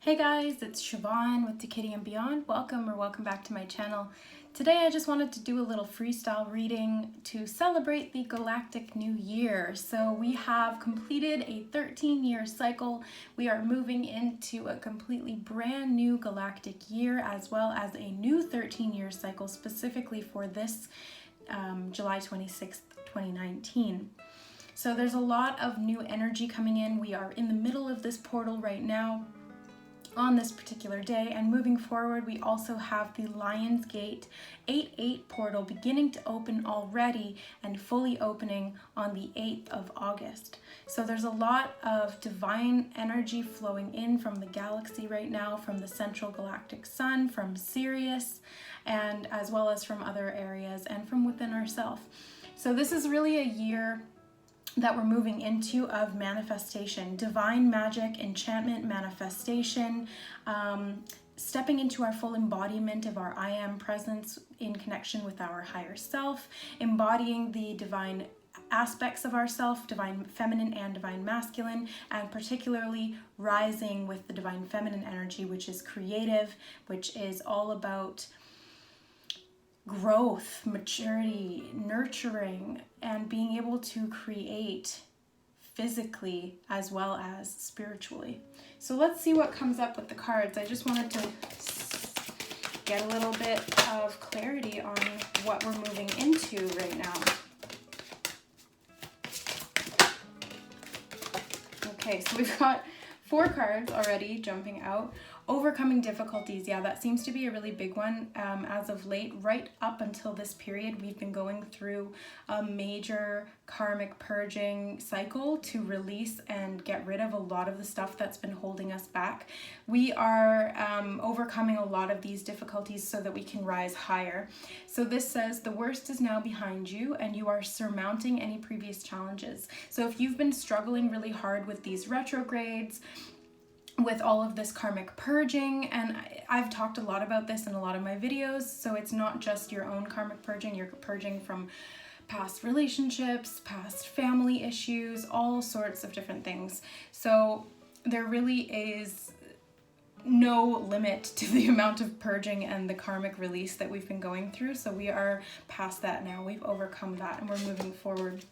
Hey guys, it's Siobhan with Kitty and Beyond. Welcome back to my channel. Today I just wanted to do a little freestyle reading to celebrate the Galactic New Year. So we have completed a 13-year cycle. We are moving into a completely brand new galactic year, as well as a new 13-year cycle specifically for this July 26th, 2019. So there's a lot of new energy coming in. We are in the middle of this portal right now on this particular day, and moving forward we also have the Lion's Gate 8-8 portal beginning to open already and fully opening on the 8th of August. So there's a lot of divine energy flowing in from the galaxy right now, from the central galactic sun, from Sirius, and as well as from other areas and from within ourselves. So this is really a year that we're moving into of manifestation, divine magic, enchantment, manifestation, stepping into our full embodiment of our I am presence in connection with our higher self, embodying the divine aspects of ourself, divine feminine and divine masculine, and particularly rising with the divine feminine energy, which is creative, which is all about growth, maturity, nurturing, and being able to create physically as well as spiritually. So let's see what comes up with the cards. I just wanted to get a little bit of clarity on what we're moving into right now. Okay, so we've got 4 cards already jumping out. Overcoming difficulties, yeah, that seems to be a really big one as of late. Right up until this period, we've been going through a major karmic purging cycle to release and get rid of a lot of the stuff that's been holding us back. We are overcoming a lot of these difficulties so that we can rise higher. So this says the worst is now behind you and you are surmounting any previous challenges. So if you've been struggling really hard with these retrogrades, with all of this karmic purging, and I've talked a lot about this in a lot of my videos, so it's not just your own karmic purging, you're purging from past relationships, past family issues, all sorts of different things. So there really is no limit to the amount of purging and the karmic release that we've been going through, so we are past that now. We've overcome that and we're moving forward.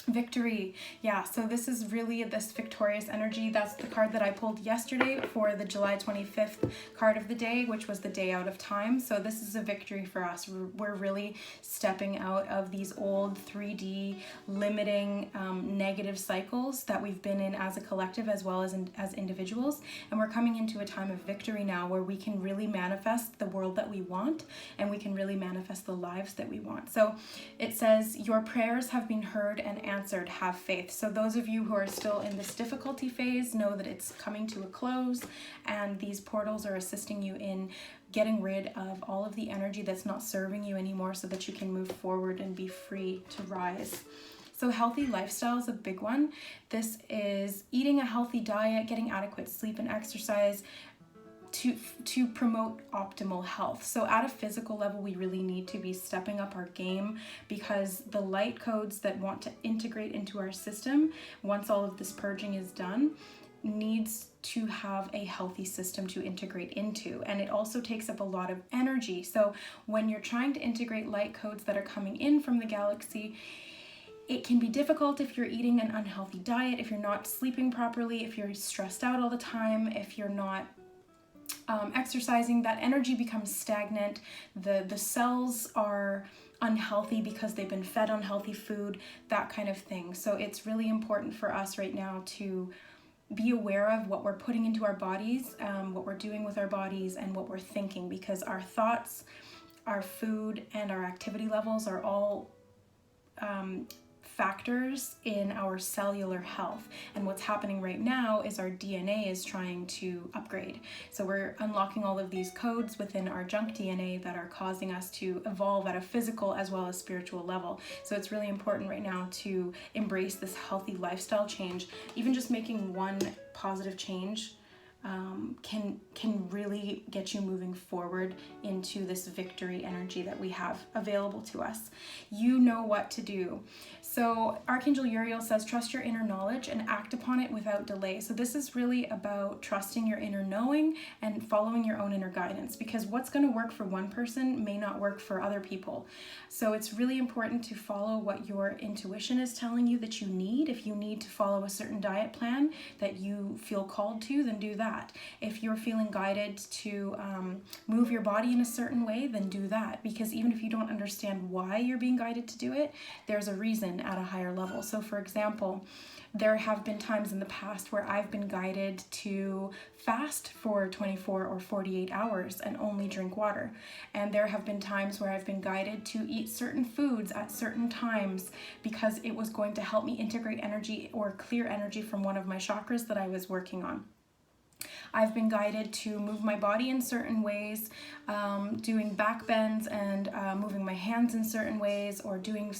Victory, yeah, so this is really this victorious energy. That's the card that I pulled yesterday for the July 25th card of the day, which was the day out of time. So this is a victory for us. We're really stepping out of these old 3D limiting negative cycles that we've been in as a collective as well as as individuals, and we're coming into a time of victory now where we can really manifest the world that we want, and we can really manifest the lives that we want. So it says your prayers have been heard and answered, have faith. So those of you who are still in this difficulty phase, know that it's coming to a close, and these portals are assisting you in getting rid of all of the energy that's not serving you anymore so that you can move forward and be free to rise. So healthy lifestyle is a big one. This is eating a healthy diet, getting adequate sleep and exercise, to promote optimal health. So at a physical level, we really need to be stepping up our game, because the light codes that want to integrate into our system, once all of this purging is done, needs to have a healthy system to integrate into, and it also takes up a lot of energy. So when you're trying to integrate light codes that are coming in from the galaxy, it can be difficult if you're eating an unhealthy diet, if you're not sleeping properly, if you're stressed out all the time, if you're not exercising. That energy becomes stagnant. The cells are unhealthy because they've been fed unhealthy food, that kind of thing. So it's really important for us right now to be aware of what we're putting into our bodies, what we're doing with our bodies, and what we're thinking, because our thoughts, our food, and our activity levels are all factors in our cellular health. And what's happening right now is our DNA is trying to upgrade. So we're unlocking all of these codes within our junk DNA that are causing us to evolve at a physical as well as spiritual level. So it's really important right now to embrace this healthy lifestyle change. Even just making one positive change can really get you moving forward into this victory energy that we have available to us. You know what to do. So Archangel Uriel says, trust your inner knowledge and act upon it without delay. So this is really about trusting your inner knowing and following your own inner guidance, because what's going to work for one person may not work for other people. So it's really important to follow what your intuition is telling you that you need. If you need to follow a certain diet plan that you feel called to, then do that. If you're feeling guided to move your body in a certain way, then do that. Because even if you don't understand why you're being guided to do it, there's a reason at a higher level. So for example, there have been times in the past where I've been guided to fast for 24 or 48 hours and only drink water. And there have been times where I've been guided to eat certain foods at certain times because it was going to help me integrate energy or clear energy from one of my chakras that I was working on. I've been guided to move my body in certain ways, doing back bends and moving my hands in certain ways, or doing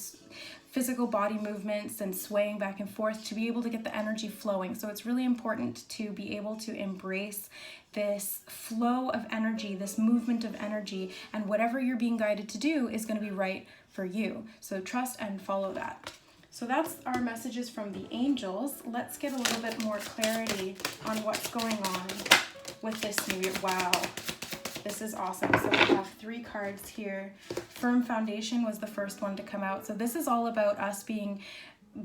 physical body movements and swaying back and forth to be able to get the energy flowing. So it's really important to be able to embrace this flow of energy, this movement of energy, and whatever you're being guided to do is going to be right for you. So trust and follow that. So that's our messages from the angels. Let's get a little bit more clarity on what's going on with this new year. Wow, this is awesome. So we have 3 cards here. Firm foundation was the first one to come out. So this is all about us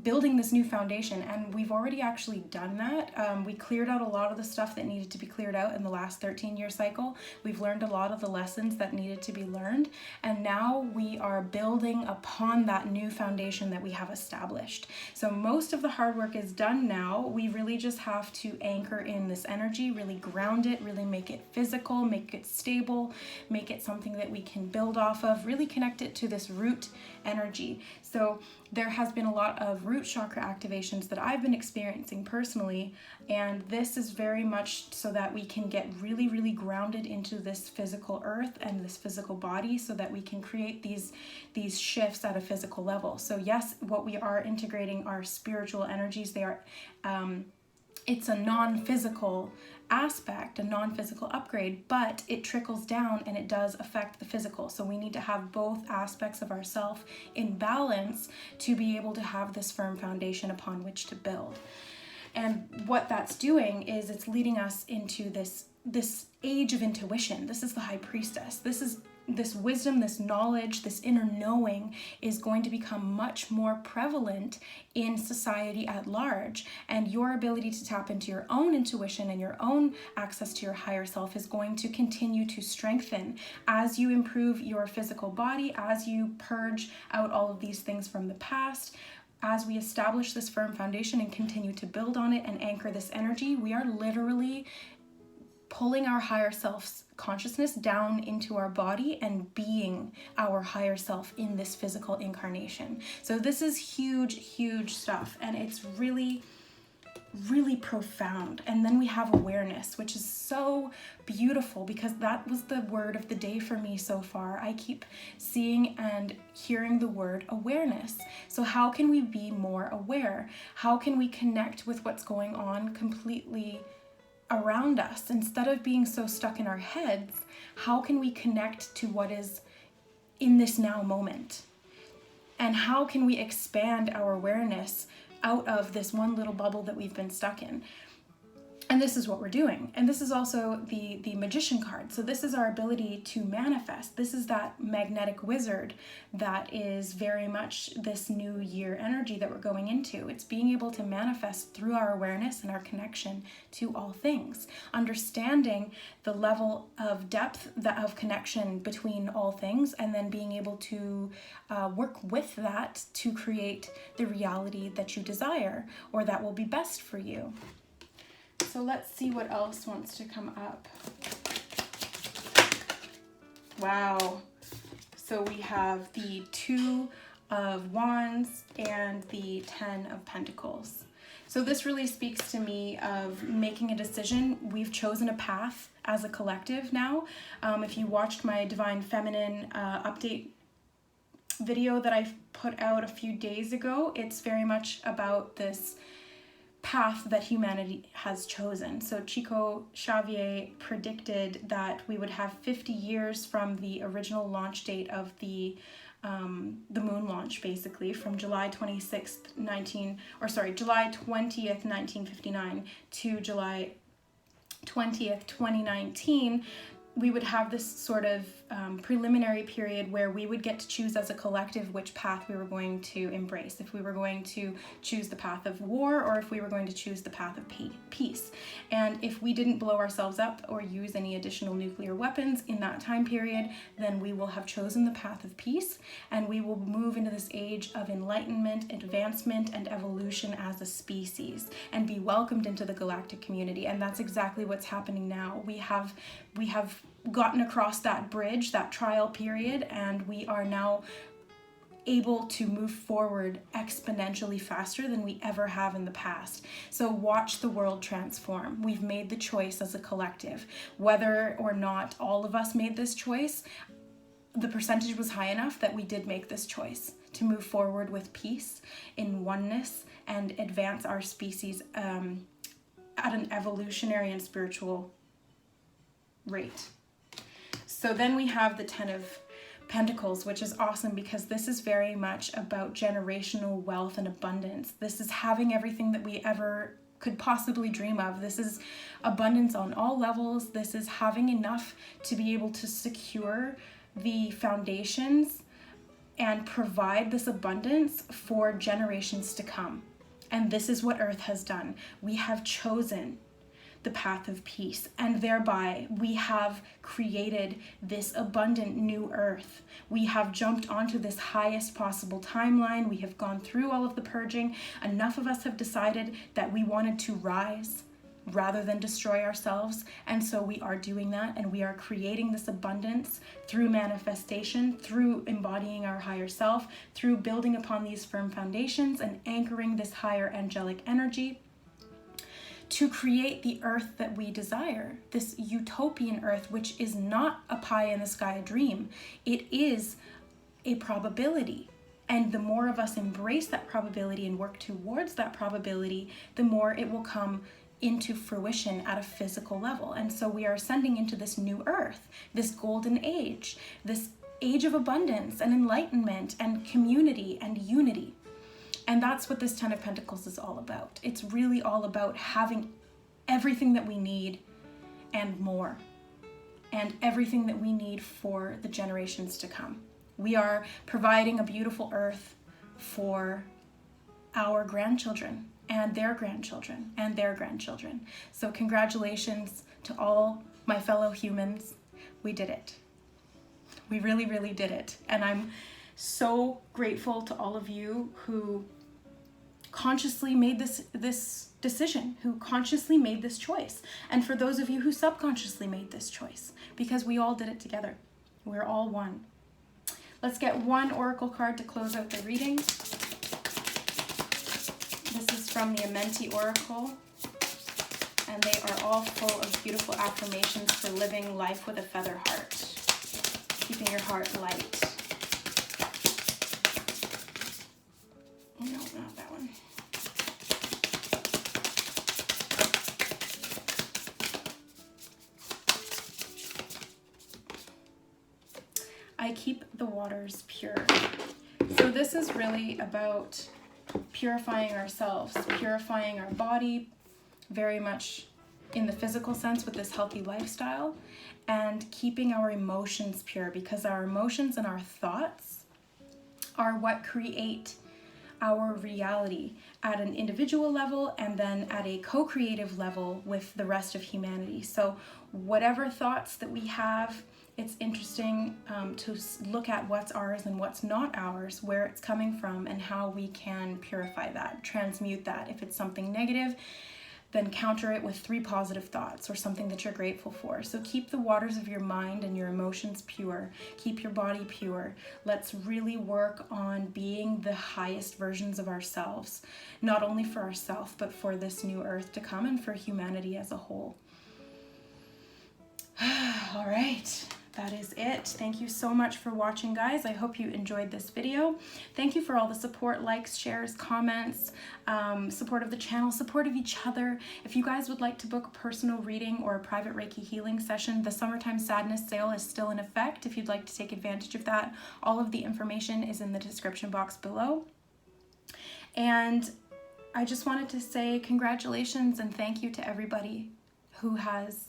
building this new foundation, and we've already actually done that. We cleared out a lot of the stuff that needed to be cleared out in the last 13-year cycle. We've learned a lot of the lessons that needed to be learned, and now we are building upon that new foundation that we have established. So most of the hard work is done now. We really just have to anchor in this energy, really ground it, really make it physical, make it stable, make it something that we can build off of, really connect it to this root energy. So there has been a lot of root chakra activations that I've been experiencing personally, and this is very much so that we can get really, really grounded into this physical earth and this physical body so that we can create these shifts at a physical level. So yes, what we are integrating are spiritual energies. They are it's a non-physical aspect, a non-physical upgrade, but it trickles down and it does affect the physical. So we need to have both aspects of ourself in balance to be able to have this firm foundation upon which to build. And what that's doing is it's leading us into this age of intuition. This is the high priestess. This wisdom, this knowledge, this inner knowing is going to become much more prevalent in society at large. And your ability to tap into your own intuition and your own access to your higher self is going to continue to strengthen as you improve your physical body, as you purge out all of these things from the past. As we establish this firm foundation and continue to build on it and anchor this energy, we are literally pulling our higher self's consciousness down into our body and being our higher self in this physical incarnation. So this is huge, huge stuff, and it's really, really profound. And then we have awareness, which is so beautiful because that was the word of the day for me so far. I keep seeing and hearing the word awareness. So how can we be more aware? How can we connect with what's going on completely around us? Instead of being so stuck in our heads, how can we connect to what is in this now moment? And how can we expand our awareness out of this one little bubble that we've been stuck in? And this is what we're doing. And this is also the magician card. So this is our ability to manifest. This is that magnetic wizard that is very much this new year energy that we're going into. It's being able to manifest through our awareness and our connection to all things. Understanding the level of depth of connection between all things, and then being able to work with that to create the reality that you desire or that will be best for you. So let's see what else wants to come up. Wow. So we have the 2 of Wands and the 10 of Pentacles. So this really speaks to me of making a decision. We've chosen a path as a collective now. If you watched my Divine Feminine update video that I put out a few days ago, it's very much about this path that humanity has chosen. So Chico Xavier predicted that we would have 50 years from the original launch date of the the moon launch, basically, from July 20th, 1959 to July 20th, 2019, we would have this sort of preliminary period where we would get to choose as a collective which path we were going to embrace, if we were going to choose the path of war or if we were going to choose the path of peace. And if we didn't blow ourselves up or use any additional nuclear weapons in that time period, then we will have chosen the path of peace, and we will move into this age of enlightenment, advancement, and evolution as a species, and be welcomed into the galactic community. And that's exactly what's happening now. We have gotten across that bridge, that trial period, and we are now able to move forward exponentially faster than we ever have in the past. So watch the world transform. We've made the choice as a collective. Whether or not all of us made this choice, the percentage was high enough that we did make this choice to move forward with peace, in oneness, and advance our species at an evolutionary and spiritual rate. So then we have the 10 of Pentacles, which is awesome because this is very much about generational wealth and abundance. This is having everything that we ever could possibly dream of. This is abundance on all levels. This is having enough to be able to secure the foundations and provide this abundance for generations to come. And this is what Earth has done. We have chosen the path of peace, and thereby we have created this abundant new Earth. We have jumped onto this highest possible timeline. We have gone through all of the purging. Enough of us have decided that we wanted to rise rather than destroy ourselves, and so we are doing that, and we are creating this abundance through manifestation, through embodying our higher self, through building upon these firm foundations and anchoring this higher angelic energy to create the Earth that we desire, this utopian Earth, which is not a pie in the sky dream. It is a probability. And the more of us embrace that probability and work towards that probability, the more it will come into fruition at a physical level. And so we are ascending into this new Earth, this golden age, this age of abundance and enlightenment and community and unity. And that's what this 10 of Pentacles is all about. It's really all about having everything that we need and more, and everything that we need for the generations to come. We are providing a beautiful Earth for our grandchildren and their grandchildren and their grandchildren. So congratulations to all my fellow humans. We did it. We really, really did it. And I'm so grateful to all of you who consciously made this decision, who consciously made this choice, and for those of you who subconsciously made this choice, because we all did it together. We're all one. Let's get one oracle card to close out the reading. This is from the Amenti Oracle, and they are all full of beautiful affirmations for living life with a feather heart, keeping your heart light. No, not that one. I keep the waters pure. So this is really about purifying ourselves, purifying our body, very much in the physical sense with this healthy lifestyle, and keeping our emotions pure, because our emotions and our thoughts are what create our reality at an individual level and then at a co-creative level with the rest of humanity. So whatever thoughts that we have, it's interesting to look at what's ours and what's not ours, where it's coming from, and how we can purify that, transmute that. If it's something negative, then counter it with 3 positive thoughts or something that you're grateful for. So keep the waters of your mind and your emotions pure. Keep your body pure. Let's really work on being the highest versions of ourselves, not only for ourselves, but for this new Earth to come and for humanity as a whole. All right. that is it. Thank you so much for watching, guys. I hope you enjoyed this video. Thank you for all the support, likes, shares, comments, support of the channel, support of each other. If you guys would like to book a personal reading or a private Reiki healing session, the Summertime Sadness sale is still in effect. If you'd like to take advantage of that, all of the information is in the description box below. And I just wanted to say congratulations and thank you to everybody who has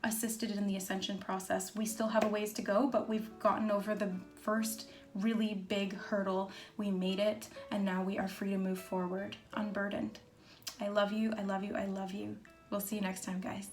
assisted in the ascension process. We still have a ways to go, but we've gotten over the first really big hurdle. We made it, and now we are free to move forward, unburdened. I love you, I love you, I love you. We'll see you next time, guys.